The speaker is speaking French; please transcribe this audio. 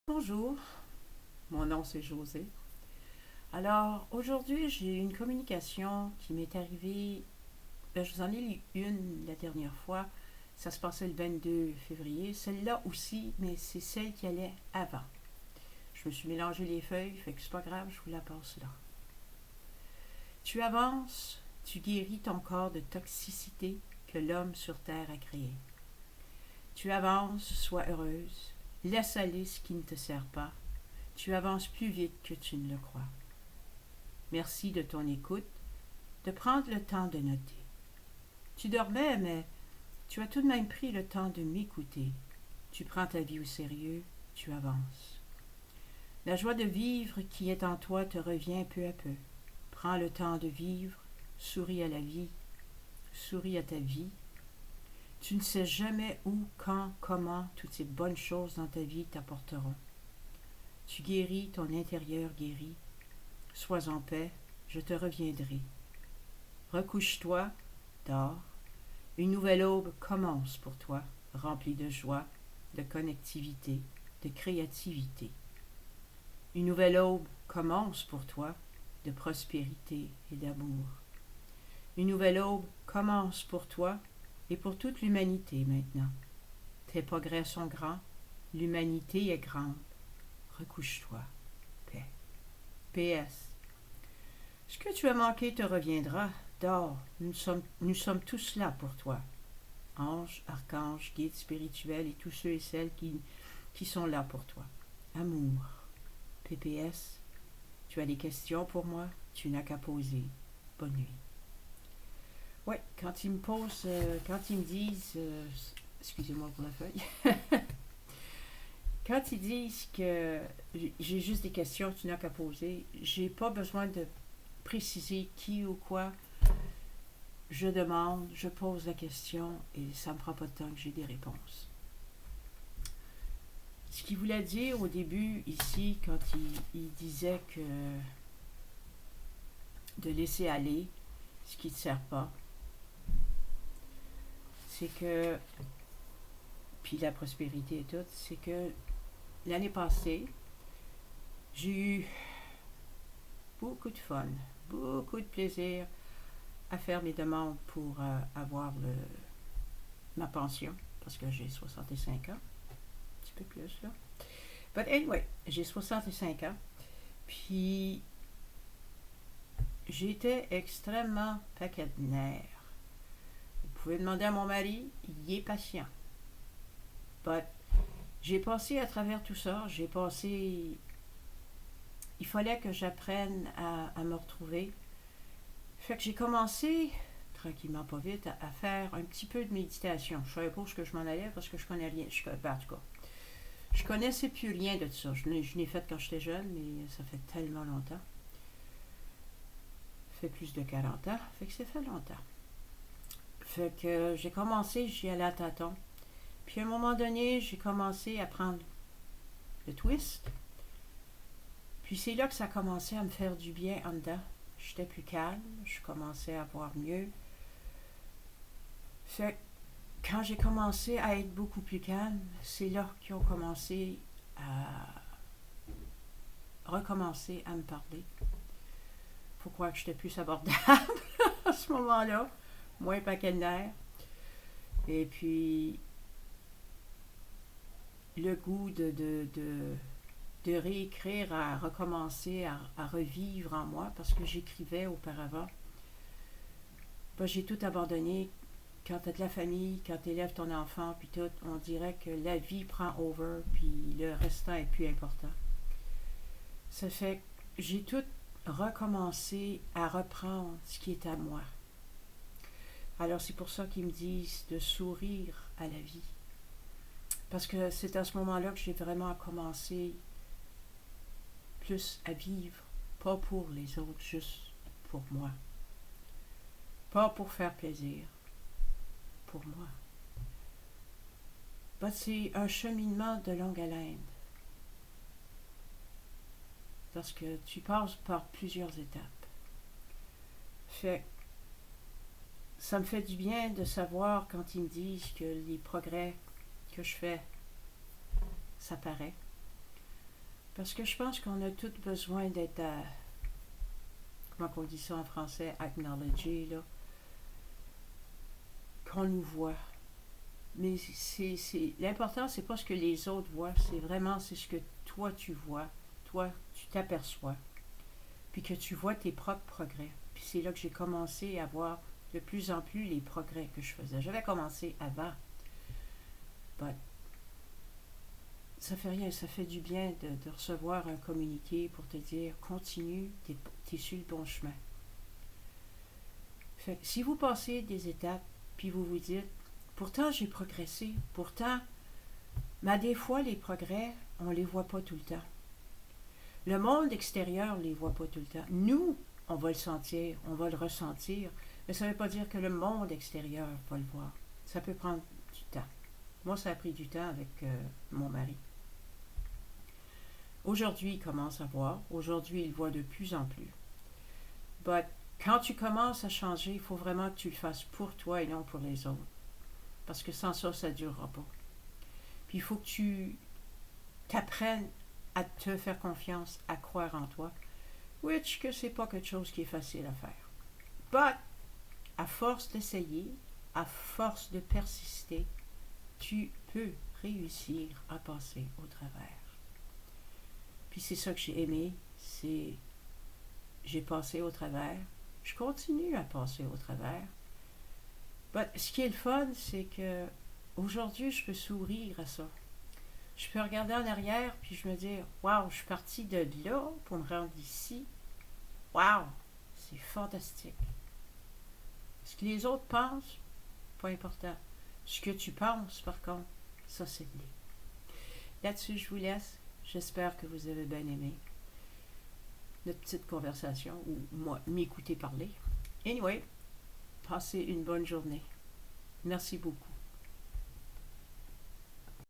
Bonjour, mon nom c'est José. Alors aujourd'hui j'ai une communication qui m'est arrivée, je vous en ai lu une la dernière fois, ça se passait le 22 février, celle-là aussi, mais c'est celle qui allait avant. Je me suis mélangé les feuilles, fait que c'est pas grave, je vous la passe là. Tu avances, tu guéris ton corps de toxicité que l'homme sur Terre a créé. Tu avances, sois heureuse, laisse aller ce qui ne te sert pas. Tu avances plus vite que tu ne le crois. Merci de ton écoute, de prendre le temps de noter. Tu dormais, mais tu as tout de même pris le temps de m'écouter. Tu prends ta vie au sérieux, tu avances. La joie de vivre qui est en toi te revient peu à peu. Prends le temps de vivre, souris à la vie, souris à ta vie. Tu ne sais jamais où, quand, comment toutes ces bonnes choses dans ta vie t'apporteront. Tu guéris, ton intérieur guérit. Sois en paix, je te reviendrai. Recouche-toi, dors. Une nouvelle aube commence pour toi, remplie de joie, de connectivité, de créativité. Une nouvelle aube commence pour toi, de prospérité et d'amour. Une nouvelle aube commence pour toi et pour toute l'humanité maintenant. Tes progrès sont grands, l'humanité est grande. Recouche-toi, paix. PS. Ce que tu as manqué te reviendra. Dors, nous sommes tous là pour toi. Anges, archanges, guides spirituels et tous ceux et celles qui sont là pour toi. Amour. PPS. Tu as des questions pour moi? Tu n'as qu'à poser. Bonne nuit. Ouais, quand ils me posent, quand ils me disent, excusez-moi pour la feuille, quand ils disent que j'ai juste des questions, tu n'as qu'à poser, j'ai pas besoin de préciser qui ou quoi. Je demande, je pose la question et ça ne me prend pas de temps que j'ai des réponses. Ce qu'il voulait dire au début ici, quand il disait que de laisser aller ce qui ne te sert pas, c'est que, puis la prospérité et tout, c'est que l'année passée, j'ai eu beaucoup de fun, beaucoup de plaisir à faire mes demandes pour avoir ma pension, parce que j'ai 65 ans, un petit peu plus là. But anyway, j'ai 65 ans, puis j'étais extrêmement paquet de nerfs. Vous pouvez demander à mon mari, il est patient. But j'ai passé à travers tout ça, j'ai passé... Il fallait que j'apprenne à me retrouver. Fait que j'ai commencé, tranquillement pas vite, à faire un petit peu de méditation. Je savais pas où je m'en allais parce que je connais rien. En tout cas, je connaissais plus rien de ça. Je l'ai fait quand j'étais jeune, mais ça fait tellement longtemps. Ça fait plus de 40 ans. Fait que ça fait longtemps. Fait que j'ai commencé, j'y allais à tâtons. Puis à un moment donné, j'ai commencé à prendre le twist. Puis c'est là que ça a commencé à me faire du bien en dedans. J'étais plus calme, je commençais à voir mieux. Fait que quand j'ai commencé à être beaucoup plus calme, c'est là qu'ils ont commencé à recommencer à me parler. Faut croire que j'étais plus abordable à ce moment-là, moins paquet de nerfs. Et puis le goût de réécrire, à recommencer, à revivre en moi, parce que j'écrivais auparavant. Ben, j'ai tout abandonné. Quand t'as de la famille, quand t'élèves ton enfant, puis tout, on dirait que la vie prend over, puis le restant est plus important. Ça fait que j'ai tout recommencé à reprendre ce qui est à moi. Alors c'est pour ça qu'ils me disent de sourire à la vie. Parce que c'est à ce moment-là que j'ai vraiment commencé plus à vivre, pas pour les autres, juste pour moi. Pas pour faire plaisir, pour moi. Ben, c'est un cheminement de longue haleine. Parce que tu passes par plusieurs étapes. Fait ça me fait du bien de savoir quand ils me disent que les progrès que je fais, ça paraît. Parce que je pense qu'on a tous besoin d'être, comment on dit ça en français, acknowledgé, là, qu'on nous voit. Mais l'important, c'est pas ce que les autres voient, c'est ce que toi tu vois, toi tu t'aperçois, puis que tu vois tes propres progrès. Puis c'est là que j'ai commencé à voir de plus en plus les progrès que je faisais. J'avais commencé avant, but ça fait rien, ça fait du bien de recevoir un communiqué pour te dire continue, t'es sur le bon chemin. Fait que si vous passez des étapes, puis vous vous dites pourtant j'ai progressé, pourtant, mais des fois les progrès, on les voit pas tout le temps. Le monde extérieur ne les voit pas tout le temps. Nous, on va le sentir, on va le ressentir, mais ça ne veut pas dire que le monde extérieur va le voir. Ça peut prendre du temps. Moi, ça a pris du temps avec mon mari. Aujourd'hui, il commence à voir. Aujourd'hui, il voit de plus en plus. But quand tu commences à changer, il faut vraiment que tu le fasses pour toi et non pour les autres. Parce que sans ça, ça ne durera pas. Puis il faut que tu t'apprennes à te faire confiance, à croire en toi. Which que c'est pas quelque chose qui est facile à faire. But, à force d'essayer, à force de persister, tu peux réussir à passer au travers. Puis c'est ça que j'ai aimé, c'est j'ai passé au travers, je continue à passer au travers. But ce qui est le fun, c'est que aujourd'hui, je peux sourire à ça. Je peux regarder en arrière puis je me dire, waouh, je suis partie de là pour me rendre ici. Waouh, c'est fantastique. Ce que les autres pensent, pas important. Ce que tu penses, par contre, ça c'est clé. Là-dessus, je vous laisse. J'espère que vous avez bien aimé notre petite conversation ou moi m'écouter parler. Anyway, passez une bonne journée. Merci beaucoup.